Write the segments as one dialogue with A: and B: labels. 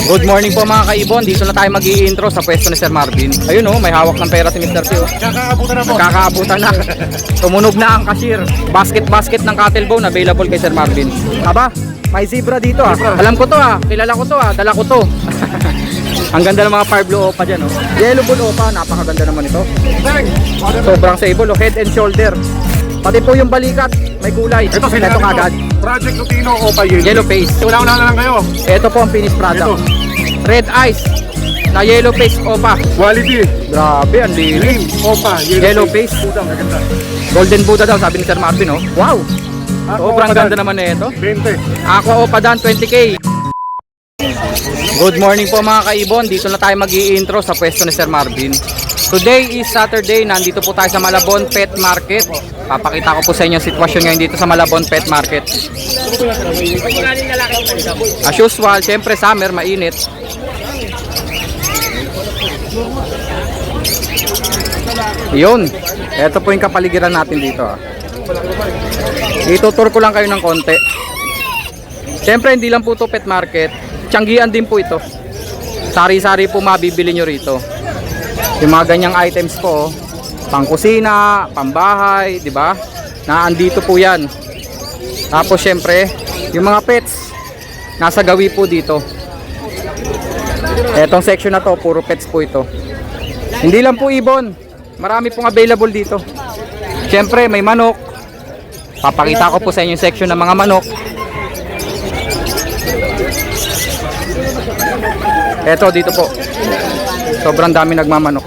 A: Good morning po mga kaibon. Dito na tayo mag-i-intro sa pwesto ni Sir Marvin. Ayun oh, may hawak ng pera si Mr. P.
B: Kakaabutan na po.
A: Kakaabutan na. Tumunog na ang cashier. Basket ng cattle bone available kay Sir Marvin. Aba, may zebra dito ah. Alam ko to ah. Kilala ko to ah. Dala ko to. Ang ganda ng mga fire blue opa dyan oh. Yellow bull opa. Napakaganda naman ito. Sobrang sable oh. Head and shoulder. Pati po yung balikat, may kulay.
B: Ito
A: kagad.
B: Project Lutino Opa
A: Yellow face.
B: Una na lang kayo.
A: Ito po ang finished product. Red eyes na yellow face opa.
B: Quality.
A: Grabe, ang lilim.
B: Green Opa.
A: Yellow face.
B: Maganda.
A: Golden Buddha daw, sabi ni Sir Marvin oh. Wow! Sobrang ganda naman na ito.
B: 20.
A: Aqua Opa Dan 20k. Good morning po mga kaibon. Dito na tayo mag-i-intro sa pwesto ni Sir Marvin. Today is Saturday. Nandito po tayo sa Malabon Pet Market. Papakita ko po sa inyo ang sitwasyon ngayon dito sa Malabon Pet Market. As usual, syempre summer, mainit. Yun. Ito po yung kapaligiran natin dito. Itutur ko lang kayo ng konti. Syempre hindi lang po ito pet market. Tianggian din po ito. Sari-sari po mabibili nyo rito. Yung mga ganyang items po, pang kusina, pambahay, di ba? Naandito po 'yan. Tapos syempre, yung mga pets nasa gawi po dito. Etong section na to, puro pets po ito. Hindi lang po ibon. Marami pong available dito. Syempre, may manok. Papakita ko po sa inyo yung section ng mga manok. Eto dito po. Sobrang dami nagmamanok.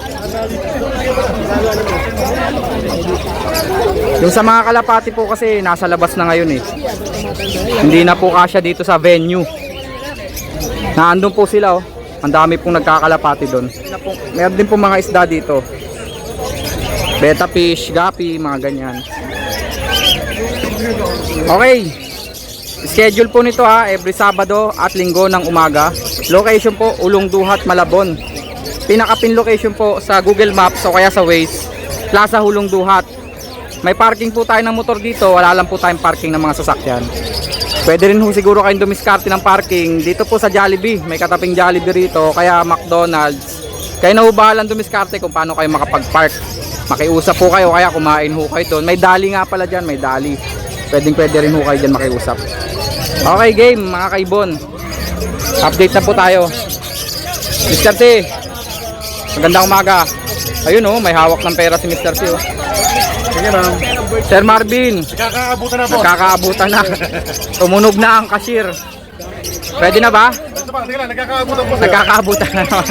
A: Yung sa mga kalapati po kasi nasa labas na ngayon eh. Hindi na po kasya dito sa venue. Naandun po sila oh. Ang dami pong nagkakalapati doon. Meron din po mga isda dito. Betta fish, gapi, mga ganyan. Okay. Schedule po nito ha, every Sabado at Linggo ng umaga. Location po, Ulong Duhat, Malabon. Pinaka-pin location po sa Google Maps o kaya sa Waze, Plaza Hulong Duhat. May parking po tayo ng motor dito, wala lang po tayong parking ng mga sasakyan. Pwede rin po siguro kayong dumiskarte ng parking dito po sa Jollibee. May kataping Jollibee rito, kaya McDonald's. Kaya nahubahalan dumiskarte kung paano kayo makapag-park. Makiusap po kayo, kaya kumain ho kayo doon. May dali nga pala dyan, may dali. Pwede rin ho kayo dyan makiusap. Okay game mga kaibon. Update na po tayo. Mr. T, magandang umaga. Ayun oh, may hawak ng pera si Mr. T oh.
B: Sige ma'am.
A: Sir Marvin,
B: Kakaabutan na po.
A: nakakaabutan na. Tumunog na ang cashier. Pwede na ba?
B: Ito pa, sige lang, nagkakaabutan po sir.
A: Nagkakaabutan na naman.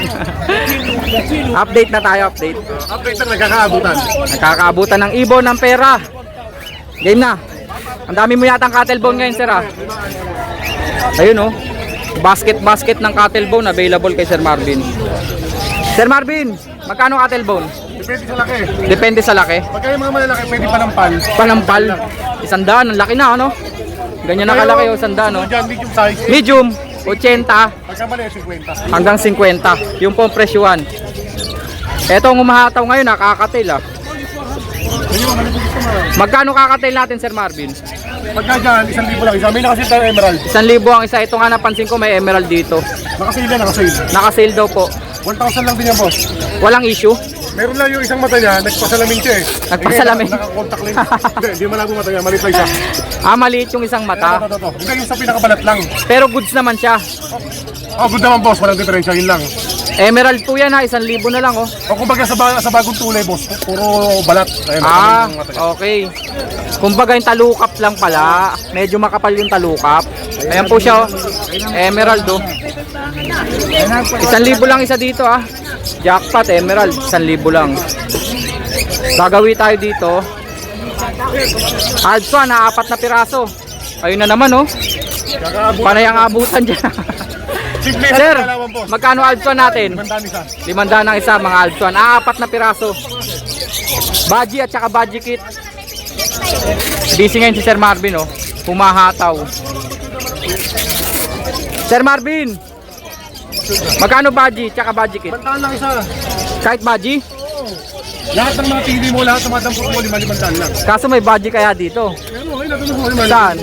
A: Update na tayo, update.
B: Update na nagkakaabutan.
A: Nagkakaabutan ng ibon ng pera. Game na. Ang dami mo yata ang cattle bone ngayon sir ah. Ayun oh. Basket ng cattle bone available kay Sir Marvin. Sir Marvin, magkano cattle bone?
B: Depende sa laki.
A: Depende sa laki.
B: Pagka yung mga malalaki, pwede panampal.
A: Panampal. 100, ang laki na ano? Ganyan na kalaki o 100 no?
B: Dyan, medium size.
A: Medium, 80
B: Pagka mali, 50.
A: hanggang 50. Yung pong presyuhan. Eto ang umahataw ngayon, nakakatil ah.
B: Hindi mo, malibig gusto mo.
A: Magkano kakatail natin Sir Marvin?
B: Pagka dyan, 1,000 lang isa. May nakasil tayo emerald.
A: 1,000 ang isa. Ito nga napansin ko may emerald dito.
B: Nakasil yan, nakasil.
A: Naka-sale daw po.
B: 1,000 lang din yan boss.
A: Walang issue.
B: Meron lang yung isang mata niya, nagpasalamin siya eh.
A: Nagpasalamin?
B: Naka-contact lens. Hindi malabo mata niya, maliit lang siya.
A: Maliit yung isang mata.
B: Ito. Hindi yung sa pinakabalat lang.
A: Pero goods naman siya.
B: Oh, good naman boss, walang diferensya, yun lang.
A: Emerald po yan ha, 1,000 na lang oh.
B: O kumbaga sa bagong tulay boss, puro balat. Ayun, yung mata niya.
A: Okay. Kumbaga yung talukap lang pala. Medyo makapal yung talukap. Ayan po siya oh. Emerald oh. 1,000 lang isa dito ah. Jackpot emerald, 1,000 lang. Gagawi tayo dito. Alpha na 4 na piraso. Ayun na naman oh. Panay ang abutan dyan.
B: Simple,
A: Sir,
B: kalawan, boss.
A: magkano Alpha natin?
B: 500 isa.
A: 500 ang isa mga Alpha. 4 na piraso. Baji at saka baji kit. Busy ngayon si Sir Marvin oh. Pumahataw. Sir Marvin, magkano baji at saka baji kit?
B: 500 lang isa.
A: Kahit baji?
B: Lahat ng mga TV mo, lahat ng mga dampot mo, 500 lang.
A: Kaso may baji kaya dito.
B: Ano, ay, natunog mo, 500.
A: Saan?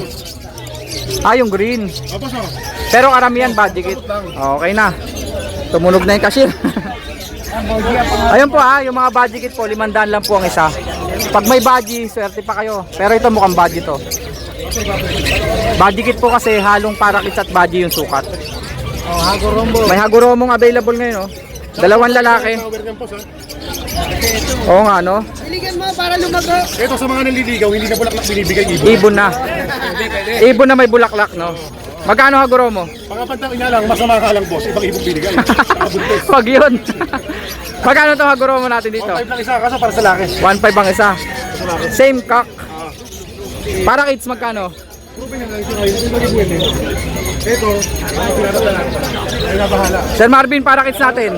A: Yung green.
B: Tapos oh.
A: Pero karamihan budget kit. Okay na. Tumunog na yung cashier. Ayun po yung mga budget kit po, 500 lang po ang isa. Pag may budget, swerte pa kayo. Pero ito mukhang budget to. Budget kit po kasi halong parakits at budget yung sukat. May haguromong available ngayon, oh. Dalawang lalaki. Oo nga, no?
C: Biligan mo para lumago.
B: Ito sa mga naliligaw, hindi na bulaklak binibigay ibon.
A: Ibon na. Ibon na may bulaklak, no? Magkano haguromo?
B: Pagkapantang ina lang, masama ka lang boss, ibang ibon binigay. Nakabuntis.
A: Wag yun. Magkano to haguromo natin dito?
B: 1.5 lang isa, kaso para sa laki.
A: 1.5 ang isa. Same cock. Para kids magkano?
B: Ito, ay nabahala.
A: Sir Marvin, para kids natin.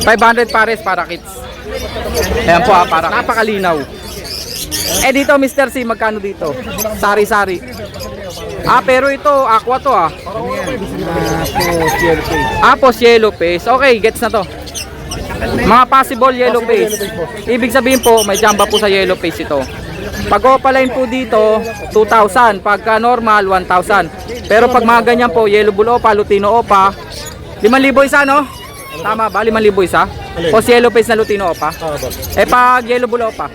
A: 500 pares para kids. Ayan po para napakalinaw. Eh dito Mr. C, magkano dito? Sari-sari. Pero ito, aqua to Apos yellow face. Okay, gets na to. Mga possible yellow face. Ibig sabihin po, may jamba po sa yellow face ito. Pag opaline po dito, 2,000. Pagka normal, 1,000. Pero pag mga ganyan po, yellow bull opa, lutino opa, 5,000 isa, no? Tama ba? 5,000 isa? O si yellow face na lutino opa? Pag yellow bull opa?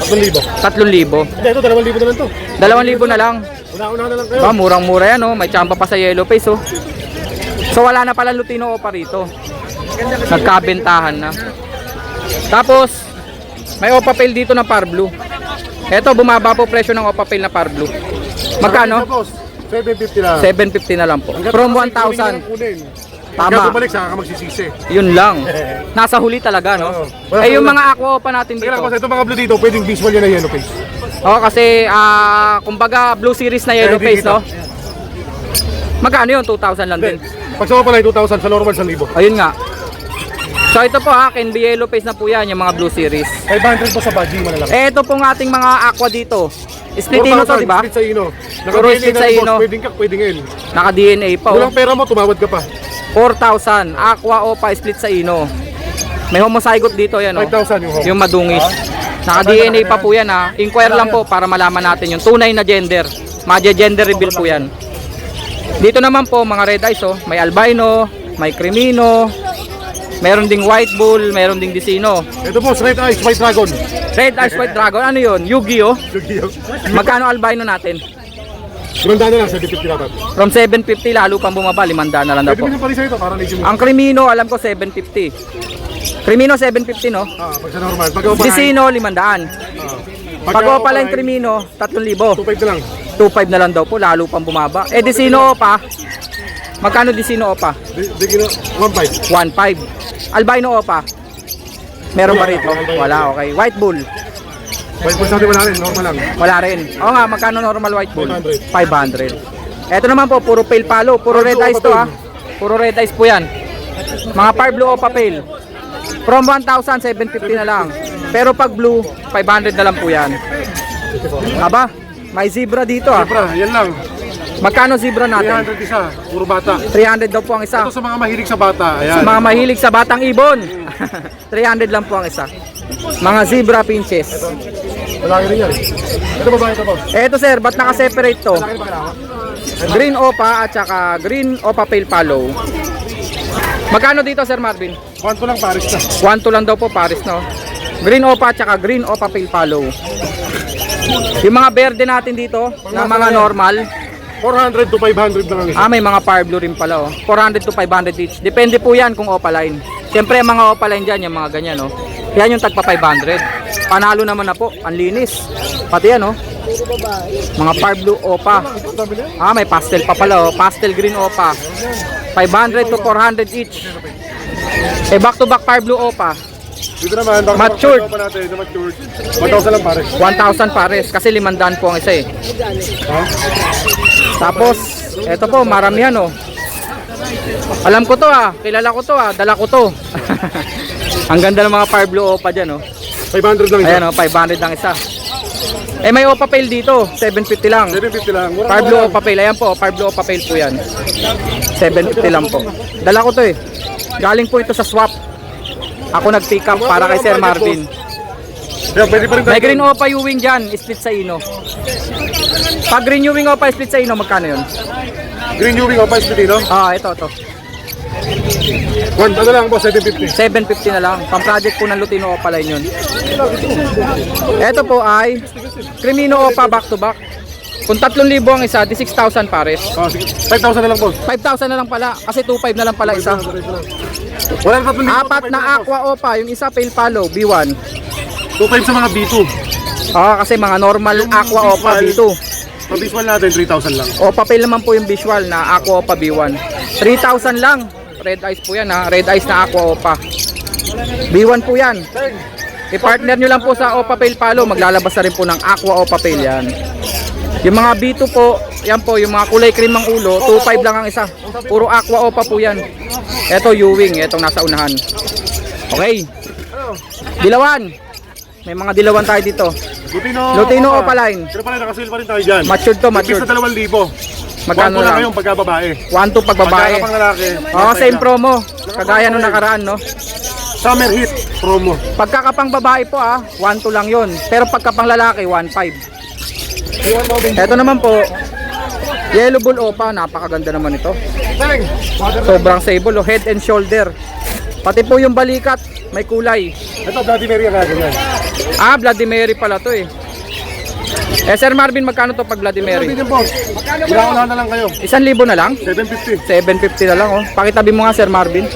B: 3,000.
A: 3,000.
B: Hindi, ito 2,000 na lang to.
A: 2,000 na lang.
B: Una-una na lang kayo.
A: Murang-mura yan, oh. May tsamba pa sa yellow face, oh. So wala na pala lutino opa rito. Nagkabentahan na. Tapos may opa pail dito na par blue. Eto, bumaba po presyo ng opa pail na par blue. Magkano?
B: 750 lang.
A: 750 na lang po. From 1,000.
B: Tama.
A: Tama.
B: Bumalik, saka ka magsisisi.
A: Yun lang. Nasa huli talaga, no?
B: Oo.
A: Yung mga aqua opa natin dito.
B: Kaya kasi ito mga blue dito, pwedeng visual yan na yellow face.
A: Kasi kumbaga blue series na yellow face, no? Magkano yun? 2,000 lang din.
B: Pag sa pala 2,000, sa normal 1,000.
A: Ayun nga. So ito po can be yellow face na po yan, yung mga blue series.
B: 500 po sa badge, malalaki.
A: Ito pong ating mga aqua dito. Split ino to, di ba?
B: Split sa ino.
A: Puro split sa ino.
B: Pwedeng kak, pwedeng el.
A: Naka-DNA pa, oh.
B: Walang pera mo, tumawad ka pa.
A: 4,000. Aqua opa split sa ino. May homozygote dito yan, oh.
B: 5,000 yung home.
A: Yung madungis. Naka-DNA pa po yan, ha. Inquire lang po para malaman natin yung tunay na gender. Gender reveal po yan. Dito naman po mga red eyes, oh. May albino, may crimino, meron ding white bull, meron ding disino.
B: Ito po, red eyes, white dragon.
A: Red eyes white dragon, ano yun? Yu-Gi-Oh. Magkano albino natin?
B: 500 na lang, 750 dapat.
A: From 750 lalo pang bumaba, 500 na lang daw
B: Pwede
A: po.
B: mo yung parisa ito, para legit mo.
A: Ang crimino alam ko 750. Crimino 750, no?
B: Pag sa normal. Pag opaline,
A: Disino 500. Pag opaline crimino 3,000.
B: 2,500 na lang.
A: 2.5 na lang daw po, lalo pang bumaba. Disino pa. Magkano disino pa?
B: Di kino, 1,500.
A: 1.5. Albino pa. Meron ba rito? Wala, okay. White bull.
B: White po sabi mo namin, normal lang.
A: Wala rin. Oo nga, magkano normal white bull?
B: 500.
A: 500. Ito naman po, puro pale palo. Puro red eyes to, ha. Puro red eyes po yan. Mga par blue o pale. From 1,000, 750 na lang. Pero pag blue, 500 na lang po yan. Aba, may zebra dito, ha.
B: Siyempre, yan lang.
A: Magkano zebra natin?
B: 300 isa, puro bata.
A: 300 daw po ang isa.
B: Ito sa mga mahilig sa bata, ayan.
A: Sa mga mahilig sa batang ibon. 300 lang po ang isa. Mga zebra pinches.
B: Malaki rin yan. Ito babae ito po.
A: Eto sir, ba't naka-separate to? Green opa at saka green opa pale palo. Magkano dito Sir Marvin?
B: 1 lang Paris na.
A: 1 lang daw po Paris, no? Green opa at saka green opa pale palo. Yung mga berde natin dito, na mga normal,
B: 400 to 500 lang ang isa.
A: may mga par blue rin pala, oh. 400 to 500 each. Depende po yan kung opaline. Siyempre, mga opaline dyan, yung mga ganyan, no? Yan yung tagpa 500. Panalo naman na po, ang linis. Pati yan, no? Mga par blue opa. May pastel pa pala, oh. Pastel green opa. 500 to 400 each. Back to back par blue opa.
B: Dito naman,
A: Matured.
B: pa natin, na matured. 1,000 lang Paris.
A: 1,000 pares kasi 500 po ang isa, eh.
B: Ha?
A: Tapos, eto po, maramihan, oh. Alam ko to, kilala ko to, dala ko to. Ang ganda ng mga par blue opa dyan, oh.
B: 500 lang isa.
A: Ayan, oh, 500 lang isa. May opa pail dito, 750 lang.
B: 750 lang. Mura
A: Par blue opa pail, ayan po, par blue opa pail po yan. 750 lang po. Dala ko to, eh. Galing po ito sa swap. Ako nag-pick up para kay Sir Marvin.
B: Yeah, pwede pa rin tayo.
A: May green opa Ewing dyan, split sa ino. Pag green Ewing opa split sa ino, magkano yun?
B: Green Ewing o Pies Lutino.
A: Ito.
B: Ano lang boss, 750.
A: 750 na lang. Pang-project po ng Lutino Opaline yun. Ito po ay Crimino Opa back to back. Kung 3,000 ang isa, di 6,000 pares.
B: Sige. 5,000 na lang boss.
A: 5,000 na lang pala kasi 2,500 na lang pala isa.
B: Wala na 3,000.
A: Apat na Aqua Opa, yung isa pale palo, B1.
B: 2,500 sa mga B2.
A: Kasi mga normal Aqua Opa B2.
B: Sa visual natin, 3,000 lang.
A: Opa pale naman po yung visual na Aqua Opa B1. 3,000 lang. Red eyes po yan ha. Red eyes na Aqua Opa. B1 po yan. I-partner nyo lang po sa Opa pale palo. Maglalabas na rin po ng Aqua Opa pale yan. Yung mga B2 po, yan po, yung mga kulay cream ang ulo, 2,500 lang ang isa. Puro Aqua Opa po yan. Ito Ewing, itong nasa unahan. Okay. Dilawan. May mga dilawan tayo dito. Lutino Opaline.
B: Pero pala, nakasil pa rin tayo dyan.
A: Matured to, matured.
B: Sa 2,000.
A: Magkano
B: lang
A: lang?
B: kayong pagkababae.
A: 1,2 pag babae.
B: Pagkakapang lalaki.
A: Same promo. Kagaya nung nakaraan, no?
B: Summer Heat promo.
A: Pagkakapang babae po 1,2 lang yon. Pero pagkapang lalaki, 1,500. Ito naman po, Yellow Bull Opa, napakaganda naman ito. Sobrang sable, head and shoulder. Pati po yung balikat, may kulay.
B: Ito, Bloody Mary ang ganyan.
A: Bloody Mary pala to eh. Sir Marvin, magkano to pag Bloody Mary?
B: Ilang na lang kayo.
A: 1,000 na lang?
B: 750.
A: 750 na lang oh. Pakitabi mo nga Sir Marvin.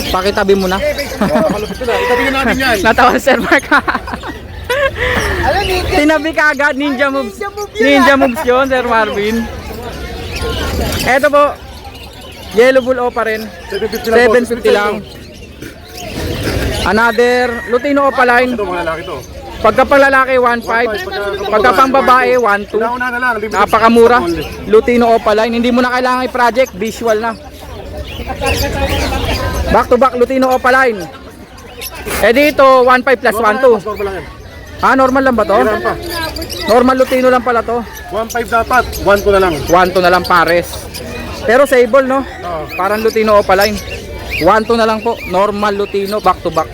A: Pakitabi mo na.
B: Itabi na natin yan.
A: Natawa si Sir Mark. Tinabi ka agad, ninja moves. Ninja moves yun, Sir Marvin. Eto po, Yellow Bull Opa rin. 750 lang. Another, Lutino Opaline.
B: Ito, mga lalaki to.
A: Pagka pang lalaki, 1,500. Pagka pang babae, 1,200.
B: Una na lang.
A: Napakamura. Lutino Opaline. Hindi mo na kailangan i-project, visual na. Back to back, Lutino Opaline. Dito, 1,500 plus 1,200. Normal lang ba to? Normal Lutino lang pala to.
B: 1,500 dapat, 1,200 na lang.
A: 1,200 na lang pares. Pero sable no? Parang Lutino Opaline. 1,200 na lang po. Normal Lutino back to back.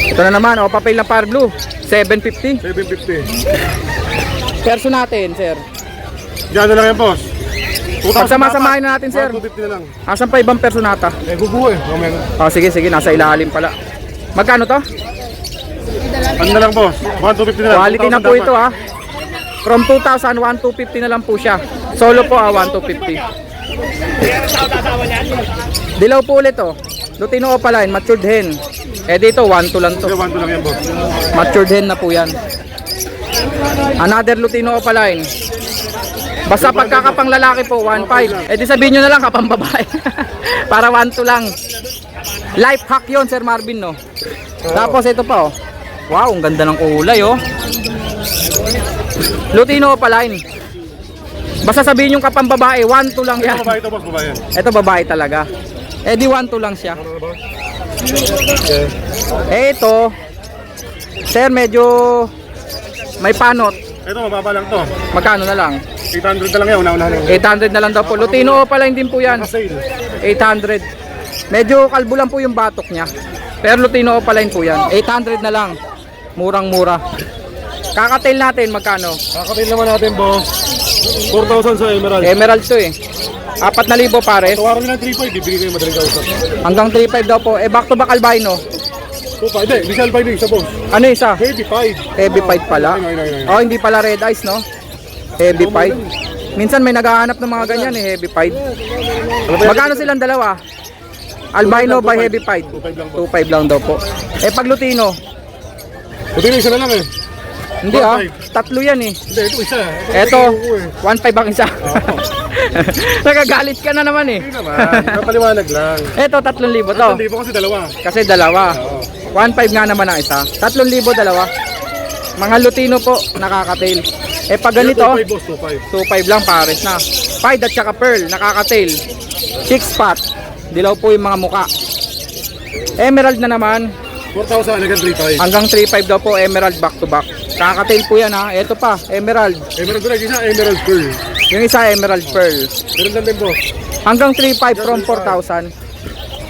A: Ito na naman, papel na par blue. 750.
B: 750.
A: Perso natin, sir.
B: Diyan na lang yan, boss.
A: Pagsama-samahin na natin, sir.
B: 250 na lang.
A: Asan pa ibang perso nata?
B: Bubuo eh.
A: Sige, nasa ilalim pala. Magkano to?
B: Ano na lang, boss? 1,250 na lang.
A: Quality na po ito From 2,000, 1,250 na lang po siya. Solo po 1,250. Dilaw po ulit Lutino Opaline, matured hen. Dito 1,200 lang to.
B: 1,200 lang yan, boss.
A: Matured hen na po yan. Another Lutino Opaline. Basta pagkakapang lalaki po 1,500. Di sabihin nyo na lang kapang babae. Para 1,200 lang. Life hack yon Sir Marvin no. Tapos ito pa Wow, ang ganda ng kulay Lutino Opaline. Basta sabihin yung kapang babae, 1,200 lang yan.
B: Babae ito, boss, babae.
A: Ito babae talaga. Di 1,200 lang siya. Ito, sir, medyo may panot.
B: Ito, mababa lang to.
A: Magkano na lang?
B: 800 na lang yan, una-una lang.
A: 800 na lang daw po. Lutino Opaline din po yan.
B: Sale.
A: 800. Medyo kalbo lang po yung batok niya. Pero Lutino Opaline po yan. 800 na lang. Murang-mura. Kakatail natin, magkano?
B: Kakatin naman natin, boss. 4,000 sa Emerald.
A: Emerald to 4,000 pares.
B: Tawaran nyo ng 3,500, bibigay kayo madaling kausap.
A: Hanggang 3,500 daw po. Back to back albino.
B: Hindi, Visual by isa, boss.
A: Ano isa?
B: Heavy 5.
A: Heavy fight pala. Hindi pala red eyes, no? Heavy fight. Minsan may naghahanap ng mga ganyan heavy fight. Magkano silang dalawa? Albino by heavy fight. 2,500 lang daw po. Pag Lutino?
B: Lutino isa na lang
A: Hindi tatlo yan
B: Hindi, ito isa.
A: Ito, 1,500 ang isa. Nagagalit ka na naman
B: Hindi naman, napaliwanag lang.
A: Ito, 3,000 to.
B: 3,000 kasi dalawa.
A: Kasi dalawa. 1,500 nga naman ang isa. 3,000 dalawa. Mga Lutino po, nakakatail. Pag ganito,
B: 2,500, boss, 2,500.
A: 2,500 lang pares na. Pied at saka pearl, nakakatail. 6 spot. Dilaw po yung mga muka. Emerald na naman.
B: 4,000 hanggang 3,500.
A: Hanggang 3,500 daw po, emerald back to back. Kakatail po yan Ito pa, emerald.
B: Emerald ko lang, isa Emerald Pearl.
A: Yung isa, emerald pearl.
B: Meron lang din, boss.
A: Hanggang 3,500 from 4,000.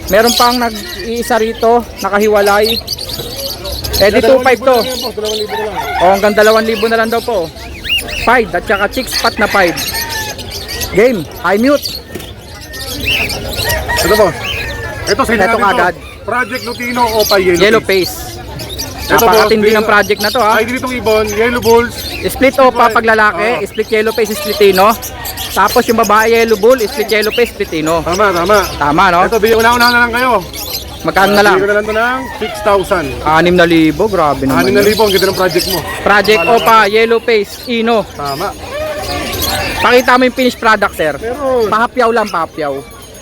A: Meron pang nag-iisa rito, nakahiwalay. Di 2,500 to.
B: 2,000 na lang.
A: Hanggang 2,000 na lang daw po. Pied at saka 6 spot na pied. Game, high mute.
B: Ito boss. Ito sa
A: Ito kagad.
B: Project Lutino Opa Yellow,
A: Yellow face.
B: Ito,
A: Napakatindi
B: boss,
A: ng project na to ha.
B: Ay, ditong ibon, Yellow Bulls.
A: Split opa pag lalaki, split yellow face, splitino. Tapos yung babae yellow bull, split yellow face, splitino.
B: Tama, tama.
A: Tama no?
B: Ito, bigyan una-una na lang kayo.
A: Magkano na lang?
B: Bigyan ko na lang ito ng 6,000.
A: 6,000, grabe naman.
B: 6,000, ang ganda ng project mo.
A: Project opa, yellow face, ino.
B: Tama.
A: Pakita mo yung finished product, sir.
B: Pero,
A: Pahapyaw lang, pahapyaw.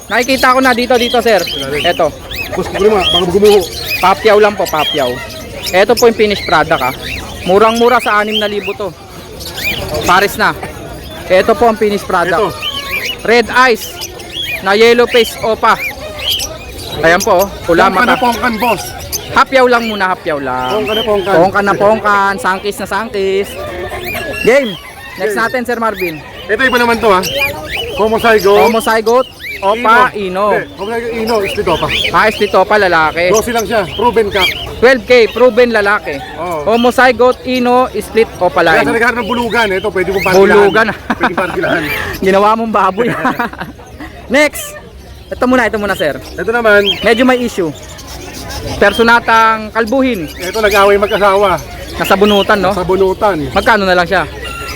A: Nakikita ko na dito, sir. Eto,
B: boss ko naman, baka gumuho.
A: papyaw lang po, papyaw. Eto po yung finished product ha. Murang-mura sa 6,000 to. Pares na. Eto po ang finished
B: Ito,
A: product. Red eyes na yellow face opa. Ayan po, pula
B: pongkan na
A: mata.
B: pongkan, boss.
A: Hapyaw lang muna, hapyaw lang.
B: Pongkan na pongkan.
A: Pongkan na pongkan, sangkis na sangkis. Game. Next natin, Sir Marvin.
B: Ito iba naman to ha. Homozygote.
A: Homozygote, opa, ino.
B: Hindi, Homozygote Ino, split Opa.
A: Split opa, lalaki.
B: 12 lang siya, proven ka.
A: 12K, proven lalaki.
B: Oo.
A: Homozygote, ino, split opa
B: Kaya sa
A: line.
B: regard ng bulugan, ito pwede mong partilahan.
A: Bulugan.
B: Pwede partilahan.
A: Ginawa mong baboy. Next. Ito muna, sir.
B: Ito naman,
A: Medyo may issue. Personatang kalbuhin.
B: ito nag-away mag-asawa
A: Nasa bunutan, no?
B: sa bunutan.
A: Magkano na lang siya?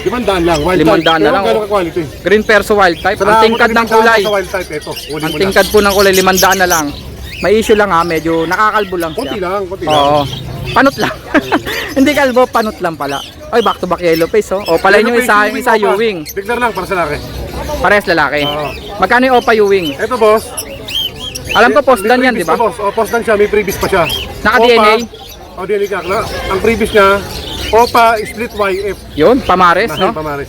B: 500 lang, wild
A: 500
B: type.
A: na lang,
B: Pero
A: oh.
B: gano'ng ka-quality.
A: Green perso wild type. Ang tingkad ng kulay.
B: Sa wild type, ito. Uli
A: Ang
B: mo na.
A: tingkad po ng kulay, 500 na lang. May issue lang ha, medyo nakakalbo lang
B: Konti
A: siya.
B: lang, konti lang.
A: Oo. Panot lang. Hindi kalbo, panot lang pala. Oy, back to back yellow face, oh. O pala yung isa, yung isa Ewing.
B: Declare lang para sa laki.
A: Parehas lalaki.
B: Oo.
A: Magkano yung opa Ewing?
B: Ito boss.
A: Alam ko post dan
B: May
A: yan, di
B: previous
A: ba?
B: pa, boss. O, post dan siya, may previous pa siya.
A: Naka-DNA?
B: Opa, o, DNA ka. Ang previous niya, Opa split YF.
A: Yun, pamares,
B: Mahal
A: no?
B: pamares.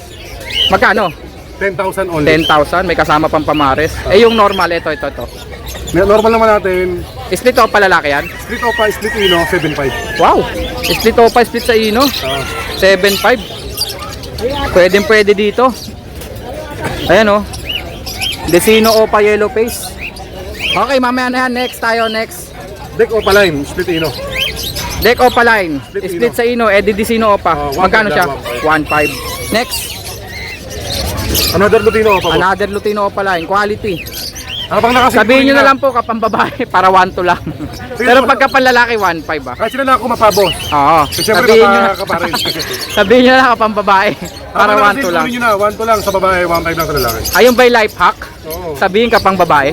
A: Magkano?
B: 10,000 only.
A: 10,000, may kasama pang pamares. Eh yung normal, ito.
B: Normal naman natin.
A: Split opa lalaki yan?
B: Split Opa, split Ino, 7,500.
A: Wow! Split opa, split sa ino. 7.5. Pwede dito. Ayan oh. Desino opa yellow face. Okay, mamaya na yan. Next tayo, next.
B: Deck Opa line, split Ino.
A: Deck opa line.
B: Split
A: Split
B: ino.
A: sa ino. Edi Desino opa.
B: 1.5
A: Magkano siya?
B: lang,
A: 1.5. Next.
B: Another Lutino Opa. boss.
A: Another Lutino opa line. Quality.
B: Habang nakasin
A: Sabihin nyo na lang po kapang babae para 1.2 lang. Pero pagka panlalaki 1.5 ah.
B: Kahit sila na ako mapabos.
A: Oo.
B: Siyempre
A: Sabihin nyo na.
B: kapakaparin.
A: Sabihin nyo na lang kapang babae para 1.2 lang.
B: Nyo na, 1.2 lang sa babae, 1.5 lang sa lalaki.
A: Ayun ba yung life hack?
B: Oo.
A: Sabihin kapang babae.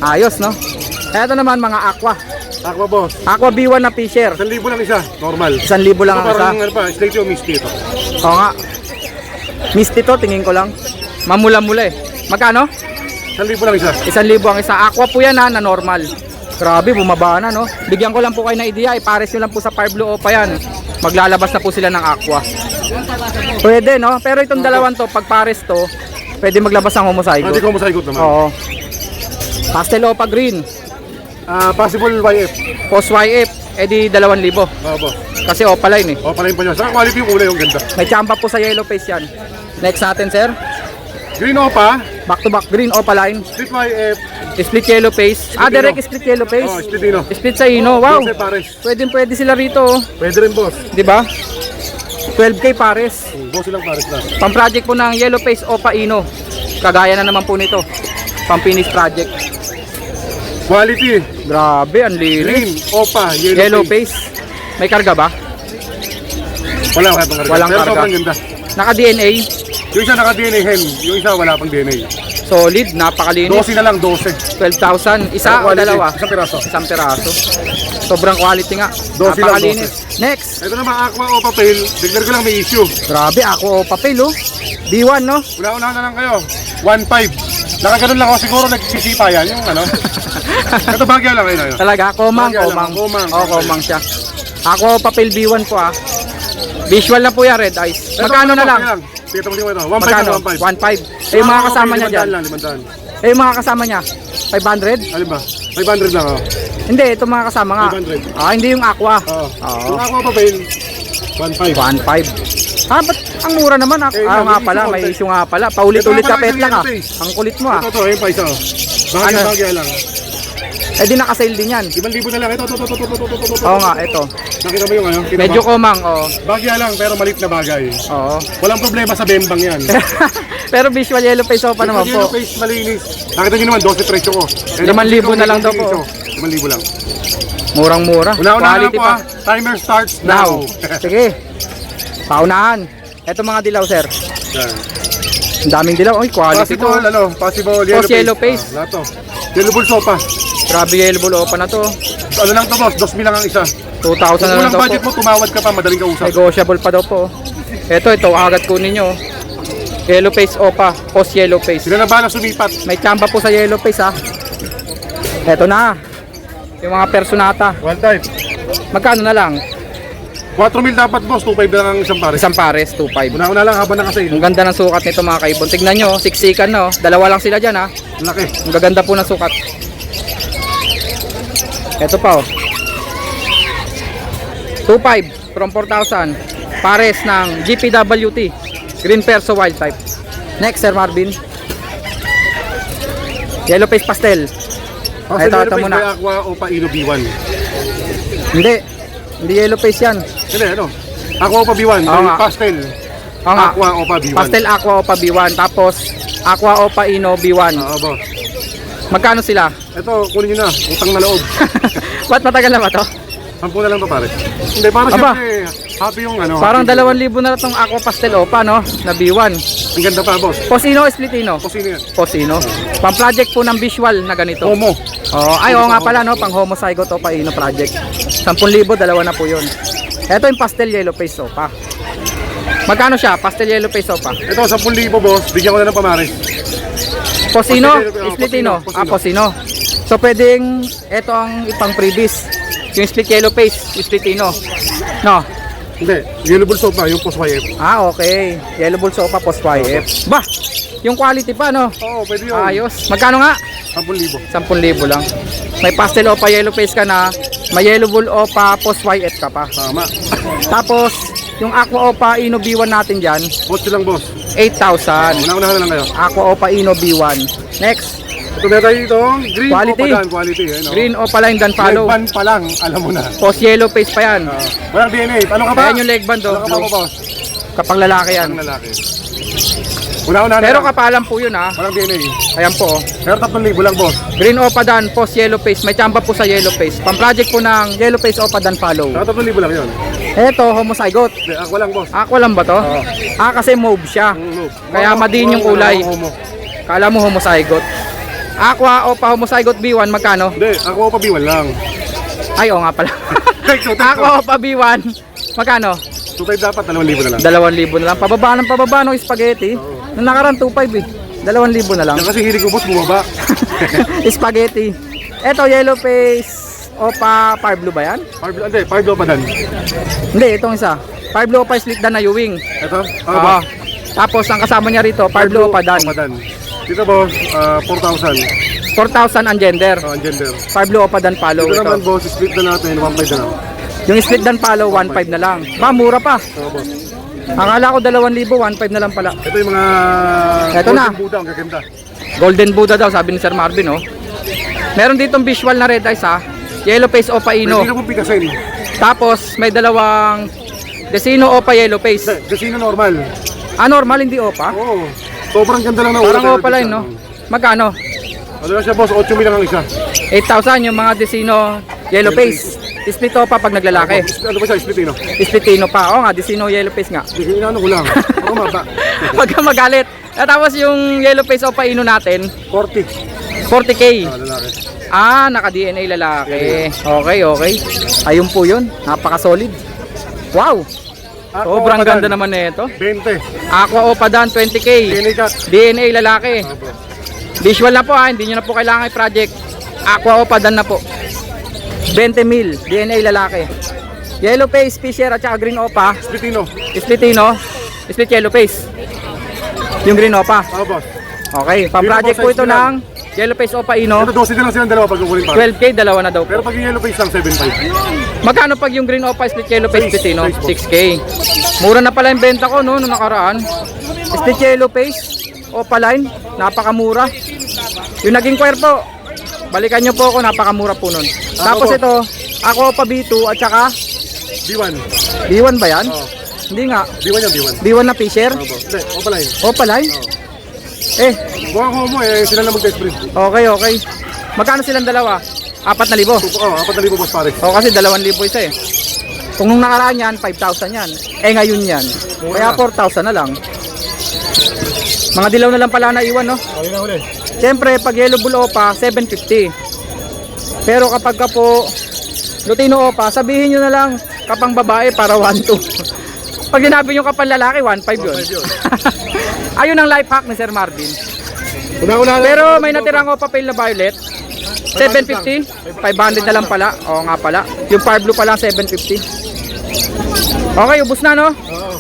A: Ayos no? Ito naman mga aqua.
B: Aqua boss.
A: Aqua B1 na Fisher.
B: 1,000 lang isa, normal.
A: 1,000 lang
B: Ito
A: ang isa.
B: parang ano pa, slate o misty ito.
A: Oo nga. Misty to, tingin ko lang. Mamula-mula eh. Magkano?
B: 1,000 lang isa.
A: 1,000 ang isa. Aqua po yan ha, na normal. Grabe, bumaba na no. Bigyan ko lang po kayo ng idea. Ipares nyo lang po sa Parblo Opa yan. Maglalabas na po sila ng aqua. Pwede no. Pero itong dalawan to, pag pares to, pwede maglabas ng
B: Hindi
A: homozygote.
B: ko masaygot naman.
A: Oo. Pastel Opa Green.
B: Possible YF.
A: Post YF, edi 2,000.
B: Oo boss.
A: Kasi Opa line eh.
B: O pala yun pa niya. Saka quality yung kulay, yung ganda.
A: May champa po sa yellow face yan. Next natin sir.
B: Green Opa,
A: Back to back green Opa line.
B: split YF.
A: Split yellow face. Direct split yellow face.
B: Oh, split Ino.
A: Split sa ino. Wow.
B: 12 pares.
A: Pwede sila rito oh.
B: Pwede rin boss.
A: 'Di ba? 12K pares.
B: Boss lang pares lang.
A: Pang project po ng yellow face Opa Ino. Kagaya na naman po nito. Pang finish project.
B: Quality.
A: Grabe, ang
B: Green
A: linis.
B: Opa,
A: Yellow face. May karga ba?
B: Wala pang karga.
A: Walang
B: Pero
A: karga.
B: sobrang ganda.
A: Naka DNA.
B: Yung isa naka-DNA hen, yung isa wala pang DNA.
A: Solid, napakalinis.
B: 12 na lang, 12.
A: 12,000. Isa o
B: Quality.
A: dalawa?
B: Isang piraso.
A: Isang piraso. Sobrang quality nga.
B: 12 lang,
A: Napakalinis. Next.
B: Ito naman, Aqua Opa Pale. Declare ko lang may issue.
A: Grabe, ako papel oh. B1 no?
B: Una-una na lang kayo. 1.5. Nakaganon lang ako siguro nagsisipa yan. Yung ano. Ito bagya lang kayo.
A: Talaga, komang,
B: Bagay lang,
A: komang.
B: komang.
A: Oo, komang siya. Ako papel B1 po ah. Visual na po yan, red eyes. Magkano na lang?
B: Tito mo ito. 1.5 na
A: Magkano?
B: 1.5.
A: 1.5. Eh, yung mga kasama niya dyan.
B: 500.
A: Eh, yung mga kasama niya. 500?
B: Alin ba? 500 lang oh.
A: Hindi, ito mga kasama nga.
B: 500.
A: Hindi yung aqua.
B: Oo.
A: Oo.
B: Yung Aqua Opa Pale, 1.5.
A: 1.5. Ba't ang mura naman?
B: Eh,
A: Nga
B: may
A: pala,
B: issue
A: may
B: konti.
A: issue nga pala. Paulit-ulit
B: Ito
A: ka
B: nga pala
A: pet lang
B: isang
A: ah.
B: yellow face.
A: Ang kulit mo ah.
B: Ito, ayun pa isa oh.
A: Ano?
B: Bagya lang.
A: Eh, di nakasale din yan.
B: 5,000 na lang. Ito.
A: Oo nga, ito.
B: Nakita mo yung ano? Kita
A: Medyo
B: ba?
A: komang, oo.
B: Bagya lang pero malit na bagay.
A: Oo.
B: Walang problema sa bembang yan.
A: Pero visual yellow face opa naman
B: Yellow
A: po.
B: face, malinis. Nakita nyo naman, 12 presyo ko.
A: 5,000 na lang daw po.
B: 5,000 lang.
A: Murang-mura.
B: Una-una na lang
A: Quality
B: po
A: pa.
B: Timer starts
A: Now.
B: now.
A: Sige. Paunahan. Ito mga dilaw, sir.
B: Yan.
A: Ang daming dilaw. Ay, quality to.
B: Possible
A: Post yellow face.
B: Lahat to. Yellow bull sopa.
A: Grabe yellow bull opa na to.
B: Ano lang to boss, 2,000 lang ang isa.
A: 2,000 na
B: Kung
A: lang
B: kulang
A: daw
B: budget
A: po.
B: mo, tumawad ka pa, madaling kausap.
A: Negotiable pa daw po. Ito, agad kunin nyo. Yellow face opa. Post yellow face.
B: Sila na ba na sumipat?
A: May tsamba po sa yellow face ha. Ito na. Yung mga personata.
B: One time.
A: Magkano na lang?
B: 4,000 dapat boss, 2,500 lang ang isang pares.
A: Isang pares, 2.5.
B: Una-una lang habang nakasale.
A: Ang ganda ng sukat nito mga kaibon. Tignan nyo, siksikan no. Dalawa lang sila dyan ha.
B: Laki.
A: Ang gaganda po ng sukat. Ito pa oh. 2.5 from 4,000. Pares ng GPWT. Green Perso Wild Type. Next, Sir Marvin. Yellow face pastel.
B: Kasi
A: Ito,
B: yellow
A: ito
B: face
A: muna.
B: by Aqua o Paino B1.
A: Hindi. Hindi yellow face yan.
B: Hindi, ano? Aqua o pa B1,
A: Oo nga.
B: pastel.
A: Oo nga.
B: Aqua o pa B1.
A: Pastel Aqua Opa B1. Tapos Aqua Opa Ino B1.
B: Oo boss.
A: Magkano sila?
B: Ito, kunin nyo na. Utang na loob.
A: Ba't matagal na ba to?
B: 10 na lang to pare. Hindi, para
A: Aba.
B: siyempre, happy yung ano.
A: Parang
B: happy.
A: 2,000 na lang tong Aqua Pastel Opa no? Na B1.
B: Ang ganda pa boss.
A: Posino o Splitino?
B: Kusino yan.
A: Posino. Pang project po ng visual na ganito.
B: Homo.
A: Oh, ay oo nga pala no, pang homozygote Opa Ino project. 10,000, dalawa na po 'yon. Ito yung pastel yellow face Opa. Magkano siya? Pastel yellow face Opa.
B: Ito, 10,000 boss. Bigyan ko na ng pamares.
A: Posino,
B: Posino,
A: Splitino.
B: Posino.
A: Ah, Posino. So pwedeng ito ang ipang previous. Yung split yellow face, Splitino. No.
B: Hindi, yellow bull soap pa, yung post YF.
A: Ah, okay. Yellow bull sopa post YF. Bah, yung quality pa no.
B: Oo, pwede yun.
A: Ayos. Magkano nga?
B: 10,000.
A: 10,000 lang. May pastel opa yellow face ka na, may yellow bull opa post YF ka pa.
B: Tama.
A: Tapos, yung Aqua Opa Ino B1 natin dyan,
B: 8 lang boss.
A: 8,000.
B: Una-una na lang kayo.
A: Aqua Opa Ino B1. Next,
B: Ito meron tayo dito, green
A: Quality.
B: o padan, quality. Ano?
A: Green Opa Line Dan
B: Leg
A: Follow.
B: band pa lang, alam mo na.
A: Post yellow face pa yan.
B: Walang DNA. Ano ka ba?
A: Ayan yung leg band
B: Ano
A: oh.
B: ka ba mo boss?
A: Kapang lalaki yan.
B: Ang lalaki. Una-una na
A: Pero
B: lang.
A: kapalan po yun ha.
B: Walang DNA.
A: Ayan po oh.
B: Pero 3,000 lang boss.
A: Green Opa Dan, post yellow face. May tsamba po sa yellow face. Pang project po ng yellow face Opa Dan Follow.
B: Pero 3,000 lang yun.
A: Eto, homozygote.
B: Hindi, ako lang boss.
A: Aqua lang ba to?
B: Oo.
A: Ah, kasi mauve siya.
B: No.
A: Kaya madin yung kulay.
B: Homo.
A: Kala mo homozygote. Aqua Opa homozygote B1, magkano?
B: Hindi, ako pa B1 lang.
A: Ay, oo nga pala.
B: Take two.
A: Aqua Opa B1, magkano?
B: 2,500 dapat, 2,000 na lang.
A: 2,000 na lang. Pababa ng spaghetti. Nung nakaraan 2,500 eh. 2,000 na lang.
B: Yan kasi hilig ko boss, bumaba.
A: Spaghetti. Eto, yellow face Opa Fire Blue ba yan?
B: Hindi, Pablo pa dan.
A: Hindi, itong isa. Fire Blue Opa Split Dan na Ewing.
B: Ito?
A: Oo. Tapos, ang kasama niya rito, Fire Blue Opa Dan.
B: Dito boss, 4,000.
A: 4,000 ang gender.
B: Ang gender.
A: Fire Blue Opa Dan Follow.
B: Dito naman
A: Ito.
B: boss, split na natin, 1,500 na lang.
A: Yung split Dan Follow, 1,500 na lang. Ba, mura pa.
B: Oo boss.
A: Akala ko 2,000, 1,500 na lang pala.
B: Ito yung mga
A: Ito na.
B: golden Buddha, ang gaganda.
A: Golden Buddha daw, sabi ni Sir Marvin, oh. Meron ditong visual na red eyes, ha. Yellow face Opa Ino.
B: Pwede na pong pikasin.
A: Tapos, may dalawang Desino Opa Yellow face.
B: Hindi, casino normal.
A: Ah, normal, hindi Opa.
B: Oo. Sobrang ganda lang na
A: Parang Opa line, no? Magkano?
B: Ano lang siya boss, 8,000 lang ang isa.
A: 8,000 yung mga Desino Yellow face. Split Opa pag naglalaki.
B: Ano ba siya, split no?
A: Splitino pa. Oo nga, Desino Yellow face nga.
B: Hindi, ano ko lang. Ako maba.
A: Huwag kang magalit. At tapos yung Yellow face Opa Ino natin,
B: 40.
A: 40k.
B: Lalaki.
A: Ah, naka-DNA lalaki. Okay, okay. Ayun po yun. Napaka-solid. Wow! Sobrang ganda naman nito.
B: 20.
A: Aqua Opa Dan, 20k.
B: DNA cut.
A: DNA lalaki.
B: Opo.
A: Visual na po ha, hindi nyo na po kailangan i-project. Aqua Opa Dan na po. 20 mil, DNA lalaki. Yellow face, fisher at saka green Opa.
B: Splitino.
A: Splitino, split yellow face. Yung green Opa.
B: Oo boss.
A: Okay, pang-project po ito ng yellow face Opa Ino.
B: Ito, 12 na lang silang dalawa pag kukunin pa.
A: 12k, dalawa na daw
B: Pero
A: po.
B: pag yung yellow face lang, 7,500.
A: Magkano pag yung green Opa split yellow face
B: Six,
A: Splitino?
B: six po.
A: 6k. Mura na pala yung benta ko no, nung nakaraan. Split yellow face, Opa line, napakamura. Yung naging kwerpo, balikan nyo po ako, napakamura po nun. Tapos
B: po.
A: ito, ako Opa B2 at saka
B: B1.
A: B1 ba yan?
B: Oo.
A: Hindi nga,
B: B1 yung B1.
A: B1 na fisher.
B: Oo boss. Hindi, Opa line.
A: Opa line? Eh,
B: Buka ko mo eh, sila na mag-test breed.
A: okay. Magkano silang dalawa? 4,000.
B: Oo, 4,000 boss pare.
A: O kasi 2,000 isa eh. Kung nung nakaraan yan, 5,000 yan. Eh ngayon yan. Kaya 4,000 na lang. Mga dilaw na lang pala na iwan, no?
B: Okay na ulit.
A: Siyempre, pag yellow bull opa, 750. Pero kapag ka po Lutino opa, sabihin nyo na lang kapang babae para 1,2. Pag sinabi nyo kapang lalaki, 1,5 yun.
B: 1,5 yun.
A: Ayun ang life hack ni Sir Marvin.
B: Una-una
A: Pero may natirang opa pale na violet. 750, 500 na lang pala. Oo nga pala. Yung far blue pa lang 750. Okay, ubos na, no?
B: Oo.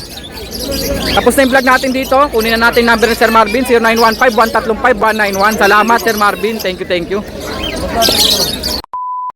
A: Tapos na yung vlog natin dito. Kunin na natin number ni Sir Marvin, 0915-135-191. Salamat Sir Marvin. Thank you.